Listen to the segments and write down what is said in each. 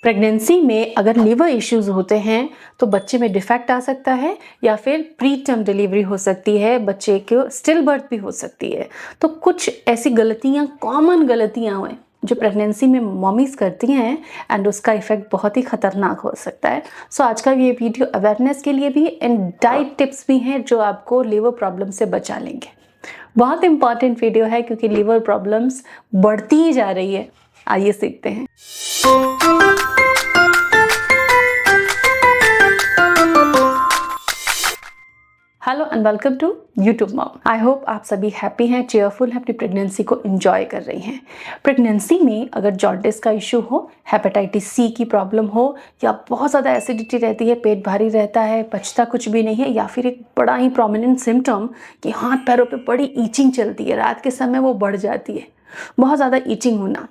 Pregnancy में अगर liver issues होते हैं तो बच्चे में डिफेक्ट आ सकता है या फिर प्री टर्म डिलीवरी हो सकती है, बच्चे को स्टिल बर्थ भी हो सकती है। तो कुछ ऐसी गलतियां, कॉमन गलतियां हैं जो प्रेगनेंसी में मॉमीज करती हैं एंड उसका इफेक्ट बहुत ही खतरनाक हो सकता है। सो आज का ये वीडियो अवेयरनेस के लिए भी एंड डाइट टिप्स भी हैं जो आपको लीवर प्रॉब्लम से बचा लेंगे। बहुत इंपॉर्टेंट वीडियो है क्योंकि लीवर प्रॉब्लम्स बढ़ती ही जा रही है। आइए सीखते हैं। Hello and welcome to YouTube mom. I hope आप सभी हैप्पी हैं, चेयरफुल हैं, अपनी प्रेगनेंसी को एंजॉय कर रही हैं। प्रेगनेंसी में अगर जॉन्डिस का इशू हो, हेपेटाइटिस सी की प्रॉब्लम हो, या बहुत ज़्यादा एसिडिटी रहती है, पेट भारी रहता है, पचता कुछ भी नहीं है, या फिर एक बड़ा ही प्रोमिनेंट सिम्टम कि हाथ पैरों पे बड़ी ईचिंग चलती है, रात के समय वो बढ़ जाती है, बहुत ज़्यादा ईचिंग होना,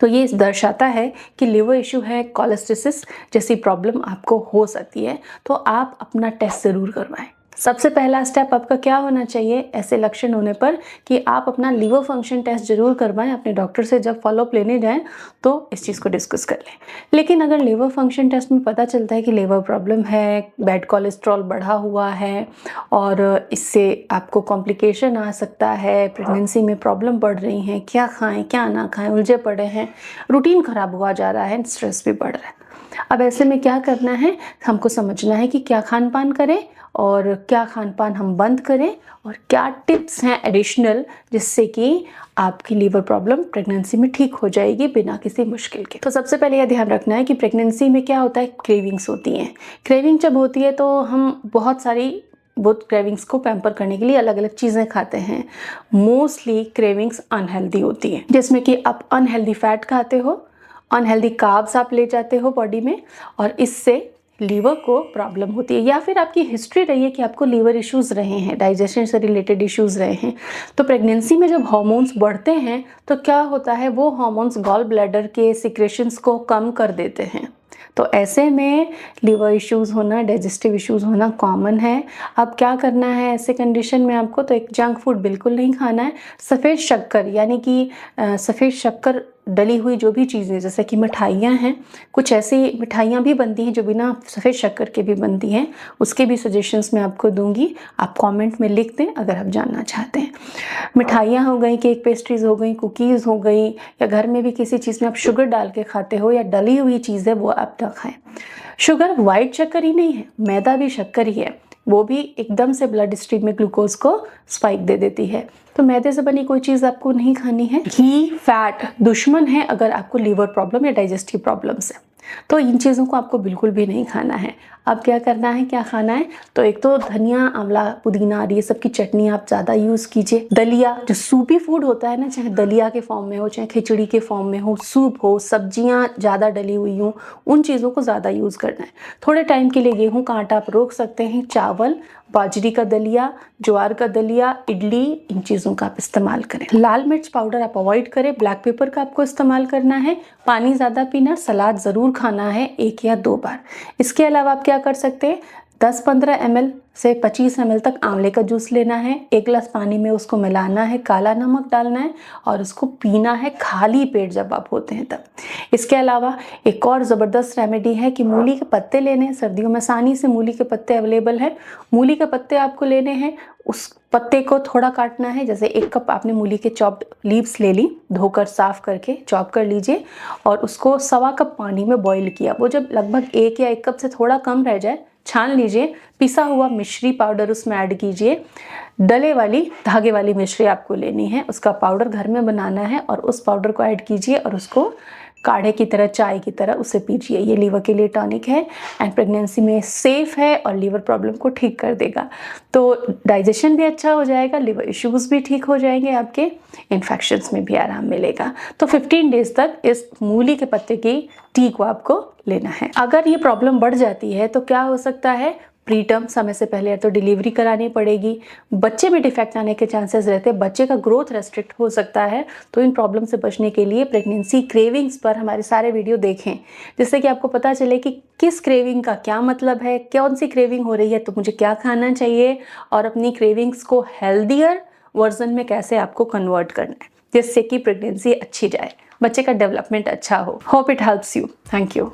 तो ये दर्शाता है कि लिवर इशू है, कोलेस्टिसिस जैसी प्रॉब्लम आपको हो सकती है। तो आप अपना टेस्ट ज़रूर करवाएं। सबसे पहला स्टेप आपका क्या होना चाहिए ऐसे लक्षण होने पर कि आप अपना लीवर फंक्शन टेस्ट जरूर करवाएं। अपने डॉक्टर से जब फॉलोअप लेने जाएं तो इस चीज़ को डिस्कस कर लें। लेकिन अगर लीवर फंक्शन टेस्ट में पता चलता है कि लीवर प्रॉब्लम है, बैड कोलेस्ट्रॉल बढ़ा हुआ है और इससे आपको कॉम्प्लिकेशन आ सकता है, प्रेगनेंसी में प्रॉब्लम बढ़ रही है, क्या खाएं क्या ना खाएं, उलझे पड़े हैं, रूटीन खराब हुआ जा रहा है, स्ट्रेस भी बढ़ रहा है, अब ऐसे में क्या करना है, हमको समझना है कि क्या खान पान करें और क्या खान पान हम बंद करें और क्या टिप्स हैं एडिशनल जिससे कि आपकी लीवर प्रॉब्लम प्रेगनेंसी में ठीक हो जाएगी बिना किसी मुश्किल के। तो सबसे पहले यह ध्यान रखना है कि प्रेगनेंसी में क्या होता है, क्रेविंग्स होती हैं। क्रेविंग जब होती है तो हम बहुत क्रेविंग्स को पैम्पर करने के लिए अलग अलग चीज़ें खाते हैं। मोस्टली क्रेविंग्स अनहेल्दी होती हैं, जिसमें कि आप अनहेल्दी फैट खाते हो, अनहेल्दी कार्ब्स आप ले जाते हो बॉडी में और इससे लीवर को प्रॉब्लम होती है। या फिर आपकी हिस्ट्री रही है कि आपको लीवर इश्यूज रहे हैं, डाइजेशन से रिलेटेड इश्यूज रहे हैं। तो प्रेगनेंसी में जब हार्मोन्स बढ़ते हैं तो क्या होता है, वो हार्मोन्स गॉल ब्लैडर के सिक्रेशंस को कम कर देते हैं। तो ऐसे में लीवर इश्यूज होना, डाइजेस्टिव इश्यूज होना कॉमन है। अब क्या करना है ऐसे कंडीशन में आपको, तो एक जंक फूड बिल्कुल नहीं खाना है। सफ़ेद शक्कर यानी कि सफ़ेद शक्कर डली हुई जो भी चीज़ें, जैसे कि मिठाइयाँ हैं, कुछ ऐसी मिठाइयाँ भी बनती हैं जो बिना सफ़ेद शक्कर के भी बनती हैं, उसके भी सजेशंस मैं आपको दूंगी। आप कमेंट में लिख दें अगर आप जानना चाहते हैं। मिठाइयाँ हो गई, केक पेस्ट्रीज़ हो गई, कुकीज़ हो गई, या घर में भी किसी चीज़ में आप शुगर डाल के खाते हो या डली हुई चीज़ है वो आप ना खाएं। शुगर वाइट शक्कर ही नहीं है, मैदा भी शक्कर ही है, वो भी एकदम से ब्लड स्ट्रीम में ग्लूकोज को स्पाइक दे देती है। तो मैदे से बनी कोई चीज़ आपको नहीं खानी है। घी, फैट दुश्मन है अगर आपको लीवर प्रॉब्लम या डाइजेस्टिव प्रॉब्लम्स है, तो इन चीज़ों को आपको बिल्कुल भी नहीं खाना है। अब क्या करना है, क्या खाना है, तो एक तो धनिया, आंवला, पुदीना, ये सब की चटनी आप ज़्यादा यूज़ कीजिए। दलिया जो सूपी फूड होता है ना, चाहे दलिया के फॉर्म में हो, चाहे खिचड़ी के फॉर्म में हो, सूप हो, सब्जियां ज़्यादा डली हुई हों, उन चीज़ों को ज़्यादा यूज़ करना है। थोड़े टाइम के लिए गेहूं का आटा आप रोक सकते हैं। चावल, बाजरी का दलिया, ज्वार का दलिया, इडली, इन चीज़ों का आप इस्तेमाल करें। लाल मिर्च पाउडर आप अवॉइड करें, ब्लैक पेपर का आपको इस्तेमाल करना है। पानी ज़्यादा पीना, सलाद ज़रूर खाना है 1 या 2 बार। इसके अलावा आप क्या कर सकते हैं, 10-15 ml से 25 ml तक आंवले का जूस लेना है, 1 गिलास पानी में उसको मिलाना है, काला नमक डालना है और उसको पीना है खाली पेट जब आप होते हैं तब। इसके अलावा एक और ज़बरदस्त रेमेडी है कि मूली के पत्ते लेने हैं। सर्दियों में आसानी से मूली के पत्ते अवेलेबल है। मूली के पत्ते आपको लेने हैं, उस पत्ते को थोड़ा काटना है, जैसे 1 कप आपने मूली के चॉप्ड लीव्स ले ली, धोकर साफ करके चॉप कर लीजिए और उसको 1.25 कप पानी में बॉईल किया। वो जब लगभग 1 या 1 कप से थोड़ा कम रह जाए, छान लीजिए। पिसा हुआ मिश्री पाउडर उसमें ऐड कीजिए। डले वाली, धागे वाली मिश्री आपको लेनी है, उसका पाउडर घर में बनाना है और उस पाउडर को ऐड कीजिए और उसको काढ़े की तरह, चाय की तरह उसे पीजिए। ये लीवर के लिए टॉनिक है एंड प्रेगनेंसी में सेफ है और लीवर प्रॉब्लम को ठीक कर देगा। तो डाइजेशन भी अच्छा हो जाएगा, लीवर इश्यूज भी ठीक हो जाएंगे, आपके इन्फेक्शंस में भी आराम मिलेगा। तो 15 डेज तक इस मूली के पत्ते की टी को आपको लेना है। अगर ये प्रॉब्लम बढ़ जाती है तो क्या हो सकता है, प्री टर्म समय से पहले या तो डिलीवरी करानी पड़ेगी, बच्चे में डिफेक्ट आने के चांसेस रहते हैं, बच्चे का ग्रोथ रेस्ट्रिक्ट हो सकता है। तो इन प्रॉब्लम से बचने के लिए प्रेगनेंसी क्रेविंग्स पर हमारे सारे वीडियो देखें, जिससे कि आपको पता चले कि किस क्रेविंग का क्या मतलब है, कौन सी क्रेविंग हो रही है तो मुझे क्या खाना चाहिए और अपनी क्रेविंग्स को हेल्दियर वर्जन में कैसे आपको कन्वर्ट करना है जिससे कि प्रेगनेंसी अच्छी जाए। बच्चे का डेवलपमेंट अच्छा हो। Hope it helps you. Thank you.